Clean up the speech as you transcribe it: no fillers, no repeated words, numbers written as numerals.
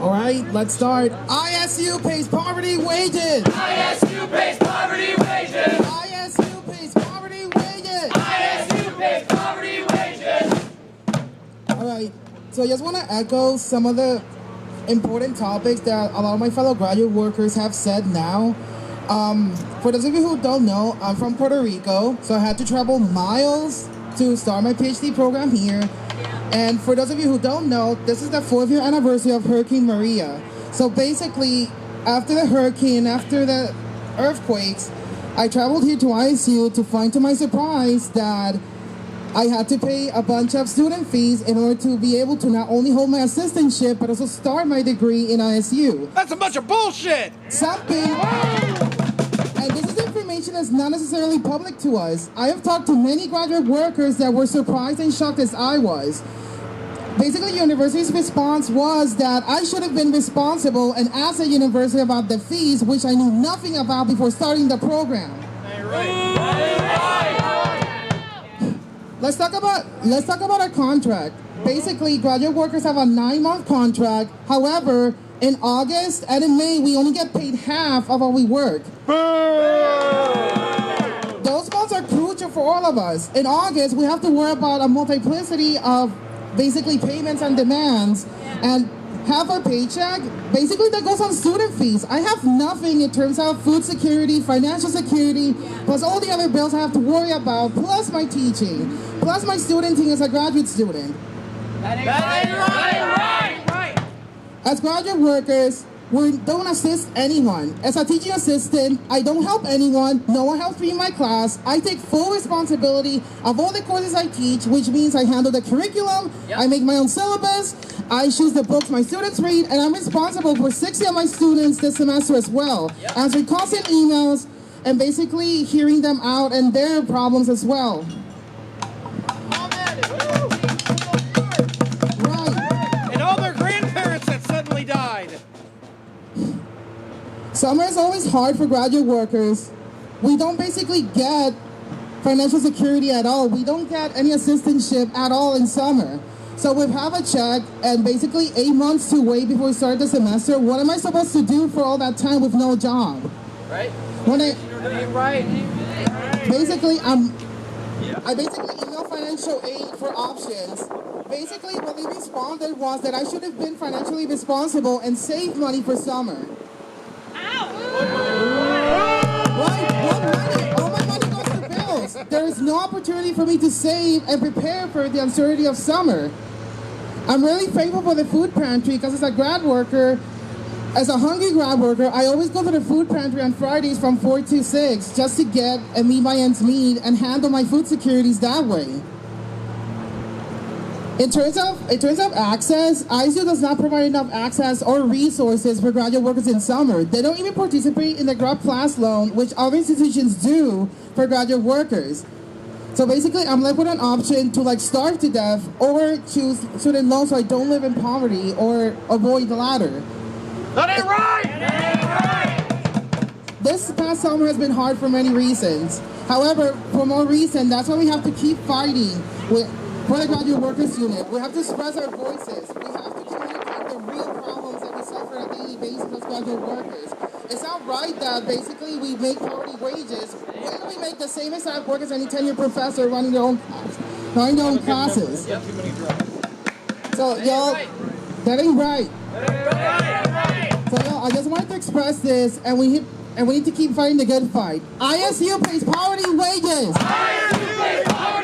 All right, let's start. ISU pays poverty wages. ISU pays poverty wages. ISU pays poverty wages. ISU pays poverty wages. All right, so I just want to echo some of the important topics that a lot of my fellow graduate workers have said now. For those of you who don't know, I'm from Puerto Rico, so I had to travel miles to start my PhD program here. And for those of you who don't know, this is the 4th-year anniversary of Hurricane Maria. So basically, after the hurricane, after the earthquakes, I traveled here to ISU to find to my surprise that I had to pay a bunch of student fees in order to be able to not only hold my assistantship, but also start my degree in ISU. That's a bunch of bullshit! Something, and this is information that's not necessarily public to us. I have talked to many graduate workers that were surprised and shocked as I was. Basically, university's response was that I should have been responsible and asked the university about the fees, which I knew nothing about before starting the program. Let's talk about our contract. Basically, graduate workers have a 9-month contract. However, in August and in May, we only get paid half of what we work. Those months are crucial for all of us. In August, we have to worry about a multiplicity of basically payments and demands, and half our paycheck, basically that goes on student fees. I have nothing in terms of food security, financial security, plus all the other bills I have to worry about, plus my teaching, plus my studenting as a graduate student. That ain't right. As graduate workers, we don't assist anyone. As a teaching assistant, I don't help anyone. No one helps me in my class. I take full responsibility of all the courses I teach, which means I handle the curriculum, I make my own syllabus, I choose the books my students read, and I'm responsible for 60 of my students this semester as well, answering constant emails and basically hearing them out and their problems as well. And all their grandparents that suddenly died. Summer is always hard for graduate workers. We don't basically get financial security at all. We don't get any assistantship at all in summer. So we have a check and basically 8 months to wait before we start the semester. What am I supposed to do for all that time with no job? Right? Basically, I basically emailed financial aid for options. Basically, what they responded was that I should have been financially responsible and saved money for summer. All my money goes to bills. There is no opportunity for me to save and prepare for the uncertainty of summer. I'm really thankful for the food pantry because as a grad worker, as a hungry grad worker, I always go to the food pantry on Fridays from 4 to 6 just to get and meet my ends meet and handle my food securities that way. In terms of access, ISU does not provide enough access or resources for graduate workers in summer. They don't even participate in the grad class loan, which other institutions do for graduate workers. So basically, I'm left with an option to starve to death or choose student loans so I don't live in poverty or avoid the latter. That ain't right! This past summer has been hard for many reasons. However, for more reason, that's why we have to keep fighting for the Graduate Workers Union. We have to express our voices. We have to communicate the real problems that we suffer on a daily basis as graduate workers. It's not right that basically we make poverty wages when we make the same exact work as any tenured professor running their own classes. So y'all, that ain't right. So y'all, I just wanted to express this, and we need to keep fighting the good fight. ISU pays poverty wages. ISU pays poverty